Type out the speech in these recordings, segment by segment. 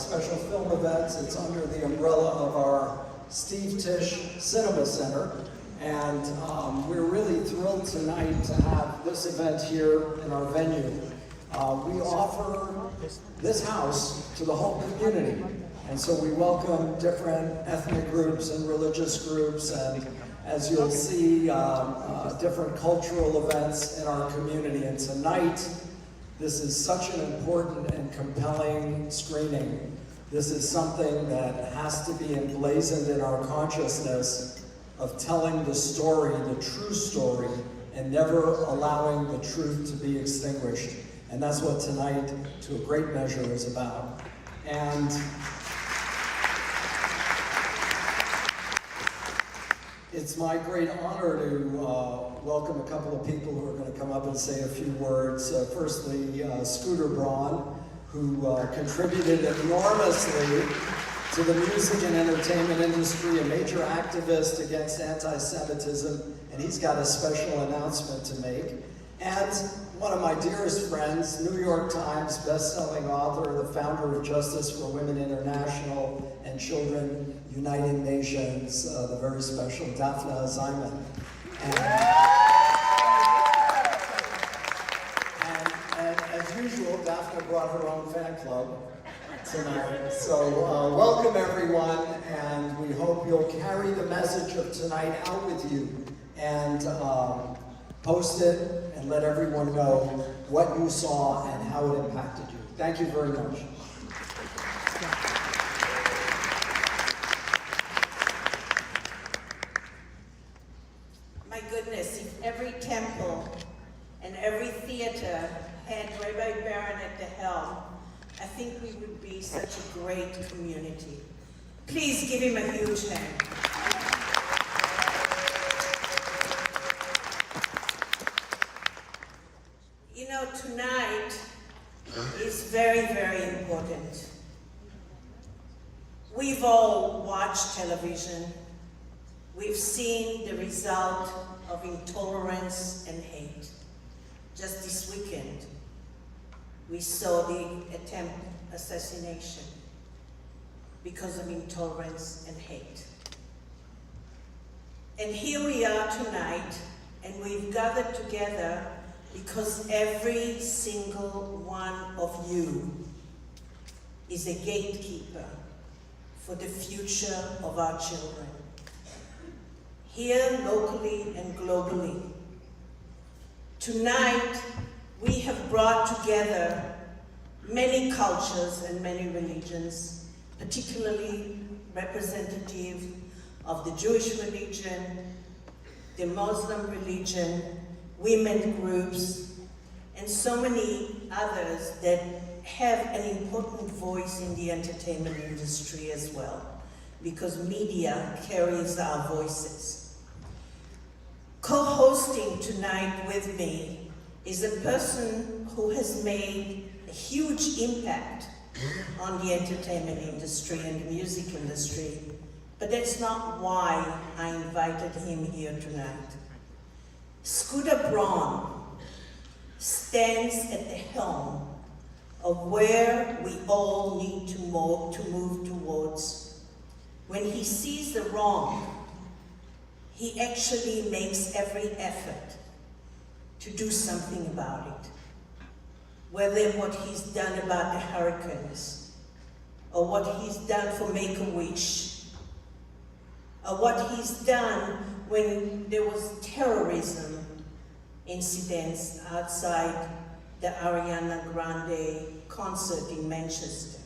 special film events. It's under the umbrella of our Steve Tisch Cinema Center. And we're really thrilled tonight to have this event here in our venue. We offer this house to the whole community. And so we welcome different ethnic groups and religious groups, and as you'll see, different cultural events in our community. And tonight, this is such an important and compelling screening. This is something that has to be emblazoned in our consciousness of telling the story, the true story, and never allowing the truth to be extinguished. And that's what tonight, to a great measure, is about. And it's my great honor to welcome a couple of people who are going to come up and say a few words. Firstly, Scooter Braun, who contributed enormously to the music and entertainment industry, a major activist against anti-Semitism, and he's got a special announcement to make. And one of my dearest friends, New York Times best-selling author, the founder of Justice for Women International and Children Uniting Nations, the very special Daphne. And as usual, Daphne brought her own fan club tonight. So welcome everyone, and we hope you'll carry the message of tonight out with you and post it and let everyone know what you saw and how it impacted you. Thank you very much. My goodness, if every temple and every theater had Rabbi Baron at the helm, I think we would be such a great community. Please give him a huge hand. You know, tonight is very, very important. We've all watched television. We've seen the result of intolerance and hate. Just this weekend, we saw the attempted assassination because of intolerance and hate. And here we are tonight, and we've gathered together because every single one of you is a gatekeeper for the future of our children, here locally and globally. Tonight, we have brought together many cultures and many religions, particularly representative of the Jewish religion, the Muslim religion, women groups, and so many others that have an important voice in the entertainment industry as well, because media carries our voices. Co-hosting tonight with me is a person who has made a huge impact on the entertainment industry and the music industry, but that's not why I invited him here tonight. Scooter Braun stands at the helm of where we all need to move towards. When he sees the wrong, he actually makes every effort to do something about it. Whether what he's done about the hurricanes, or what he's done for Make-A-Wish, or what he's done when there was terrorism incidents outside the Ariana Grande concert in Manchester.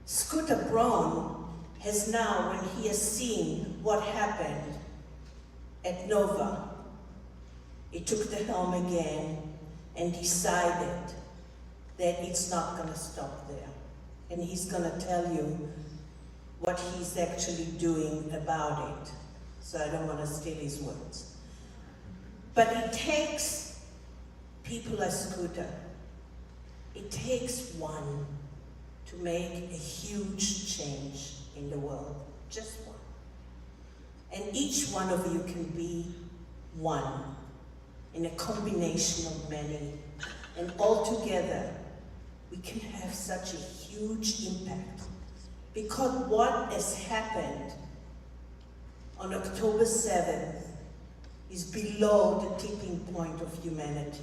Scooter Braun has now, when he has seen what happened at Nova, he took the helm again and decided that it's not going to stop there. And he's going to tell you what he's actually doing about it. So I don't want to steal his words. But it takes people like Scooter. It takes one to make a huge change in the world, just one. And each one of you can be one in a combination of many. And all together, we can have such a huge impact. Because what has happened on October 7th is below the tipping point of humanity.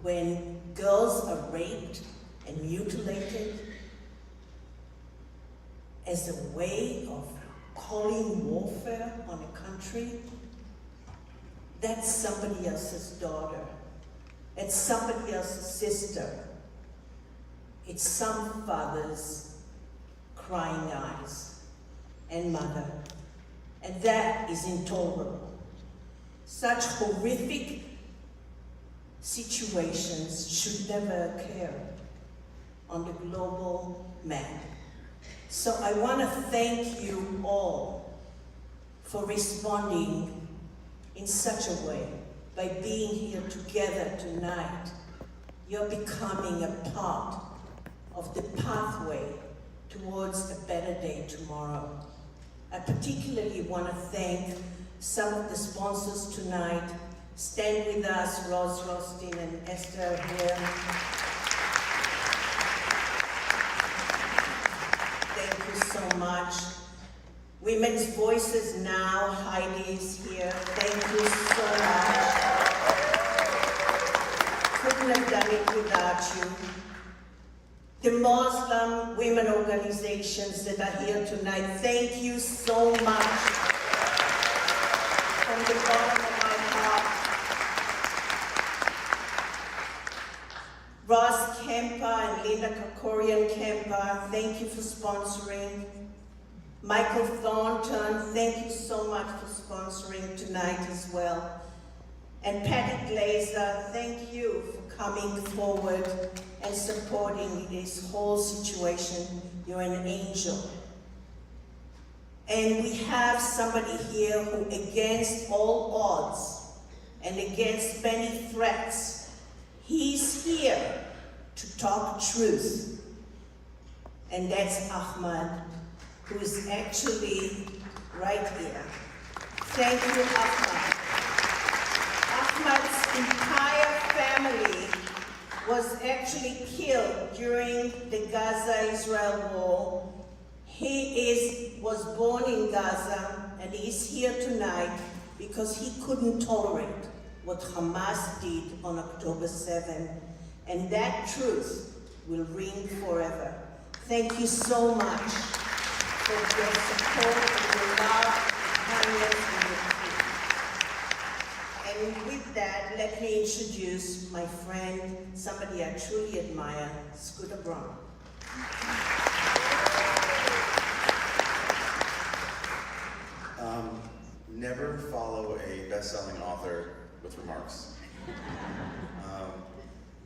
When girls are raped and mutilated as a way of calling warfare on a country, that's somebody else's daughter. It's somebody else's sister. It's some father's crying eyes and mother. And that is intolerable. Such horrific situations should never occur on the global map. So I want to thank you all for responding in such a way. By being here together tonight, you're becoming a part of the pathway towards a better day tomorrow. I particularly want to thank some of the sponsors tonight. Stand with us, Rose Rostin and Esther here. Thank you so much. Women's Voices Now, Heidi is here. Thank you so much. Couldn't have done it without you. The Muslim women organizations that are here tonight, thank you so much. From the bottom of my heart. Ross Kemper and Linda Kokorian-Kemper, thank you for sponsoring. Michael Thornton, thank you so much for sponsoring tonight as well. And Patty Glazer, thank you for coming forward and supporting this whole situation. You're an angel. And we have somebody here who, against all odds and against many threats, he's here to talk truth. And that's Ahmad, who is actually right here. Thank you, Ahmad. Ahmad's entire family was actually killed during the Gaza-Israel war. He was born in Gaza, and he's here tonight because he couldn't tolerate what Hamas did on October 7th. And that truth will ring forever. Thank you so much for your support and your love, kindness, and your peace. And with that, let me introduce my friend, somebody I truly admire, Scooter Braun. Never follow a best-selling author with remarks.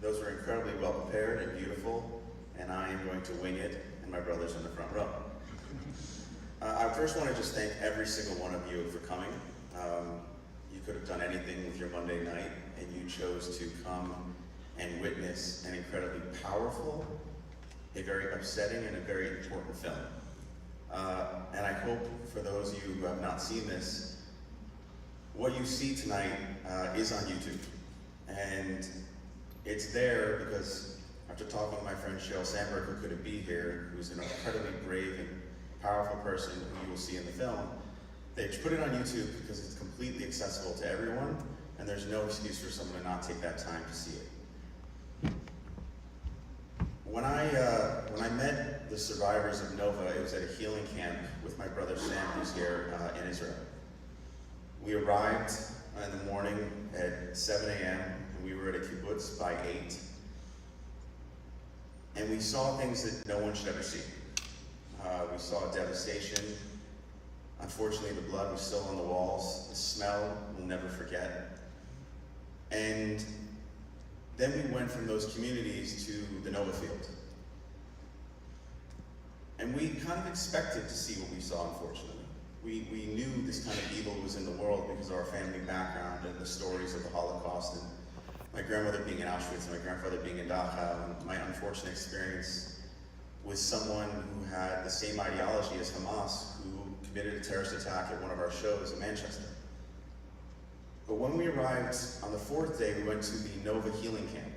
Those were incredibly well prepared and beautiful, and I am going to wing it, and my brother's in the front row. I first want to just thank every single one of you for coming. You could have done anything with your Monday night, and you chose to come and witness an incredibly powerful, a very upsetting, and a very important film. And I hope for those of you who have not seen this, what you see tonight is on YouTube. And it's there because after talking with my friend Cheryl Sandberg, who couldn't be here, who's an incredibly brave and powerful person who you will see in the film, they put it on YouTube because it's completely accessible to everyone, and there's no excuse for someone to not take that time to see it. When I met the survivors of Nova, it was at a healing camp with my brother Sam, who's here in Israel. We arrived in the morning at 7 a.m. and we were at a kibbutz by 8. And we saw things that no one should ever see. We saw devastation. Unfortunately, the blood was still on the walls. The smell, we'll never forget. And then we went from those communities to the Nova field. And we kind of expected to see what we saw, unfortunately. We knew this kind of evil was in the world because of our family background and the stories of the Holocaust, and my grandmother being in Auschwitz and my grandfather being in Dachau, and my unfortunate experience with someone who had the same ideology as Hamas, who committed a terrorist attack at one of our shows in Manchester. But when we arrived on the 4th day, we went to the Nova Healing Camp.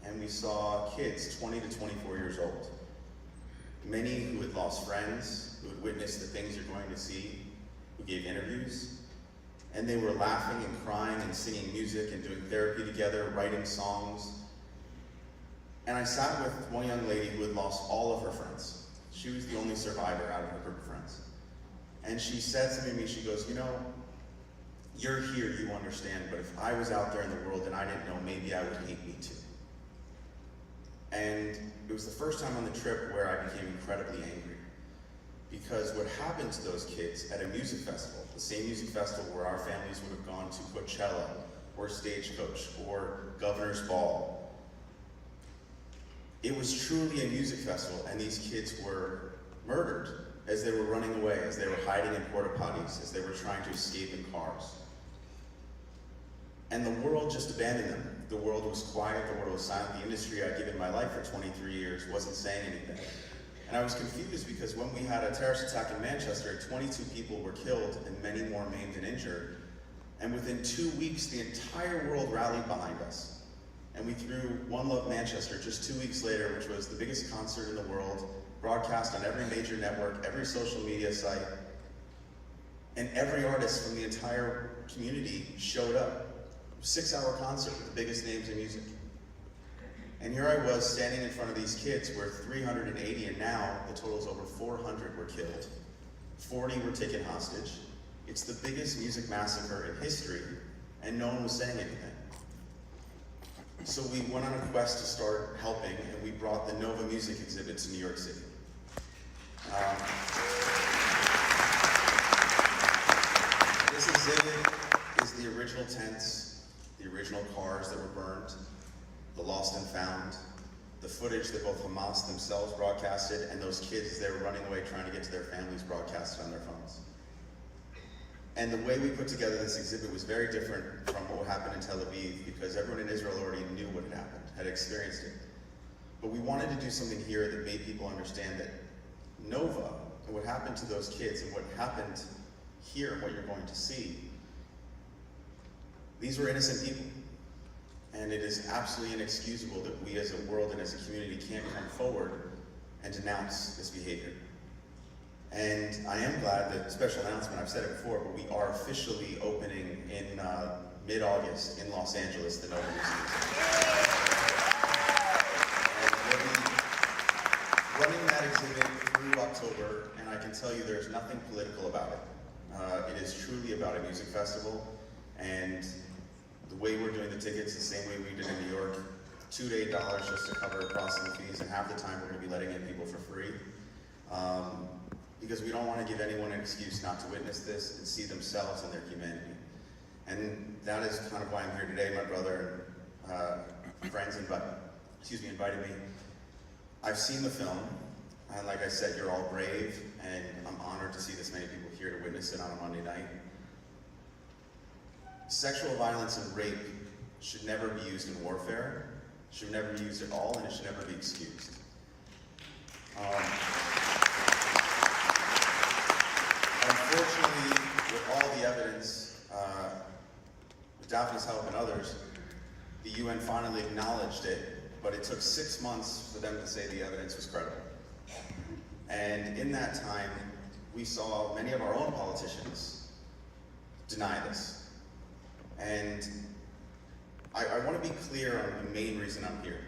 and we saw kids 20 to 24 years old. Many who had lost friends, who had witnessed the things you're going to see, who gave interviews, and they were laughing and crying and singing music and doing therapy together, writing songs. And I sat with one young lady who had lost all of her friends. She was the only survivor out of her group of friends. And she said to me, she goes, you know, you're here, you understand, but if I was out there in the world and I didn't know, maybe I would hate me too. And it was the first time on the trip where I became incredibly angry. Because what happened to those kids at a music festival, the same music festival where our families would have gone to Coachella, or Stagecoach, or Governor's Ball, it was truly a music festival, and these kids were murdered as they were running away, as they were hiding in porta potties, as they were trying to escape in cars. And the world just abandoned them. The world was quiet, the world was silent. The industry I'd given my life for 23 years wasn't saying anything. And I was confused because when we had a terrorist attack in Manchester, 22 people were killed and many more maimed and injured. And within 2 weeks, the entire world rallied behind us. And we threw One Love Manchester just 2 weeks later, which was the biggest concert in the world, broadcast on every major network, every social media site. And every artist from the entire community showed up. 6-hour concert with the biggest names in music. And here I was standing in front of these kids where 380, and now the total is over 400 were killed. 40 were taken hostage. It's the biggest music massacre in history, and no one was saying anything. So we went on a quest to start helping, and we brought the Nova Music exhibit to New York City. This exhibit is the original tents, the original cars that were burned, the lost and found, the footage that both Hamas themselves broadcasted, and those kids as they were running away trying to get to their families broadcasted on their phones. And the way we put together this exhibit was very different from what happened in Tel Aviv, because everyone in Israel already knew what had happened, had experienced it. But we wanted to do something here that made people understand that Nova, and what happened to those kids, and what happened here, and what you're going to see, these were innocent people. And it is absolutely inexcusable that we as a world and as a community can't come forward and denounce this behavior. And I am glad that, special announcement, I've said it before, but we are officially opening in mid-August in Los Angeles, the Nova Music Exhibit. And we'll be running that exhibit through October, and I can tell you there's nothing political about it. It is truly about a music festival, and the way we're doing the tickets, the same way we did in New York, $2 to $8 just to cover processing fees, and half the time we're going to be letting in people for free. Because we don't want to give anyone an excuse not to witness this and see themselves and their humanity. And that is kind of why I'm here today. My brother and friends invited me. I've seen the film, and like I said, you're all brave, and I'm honored to see this many people here to witness it on a Monday night. Sexual violence and rape should never be used in warfare, should never be used at all, and it should never be excused. Unfortunately, with all the evidence, with Daphne's help and others, the UN finally acknowledged it, but it took 6 months for them to say the evidence was credible. And in that time, we saw many of our own politicians deny this. And I want to be clear on the main reason I'm here.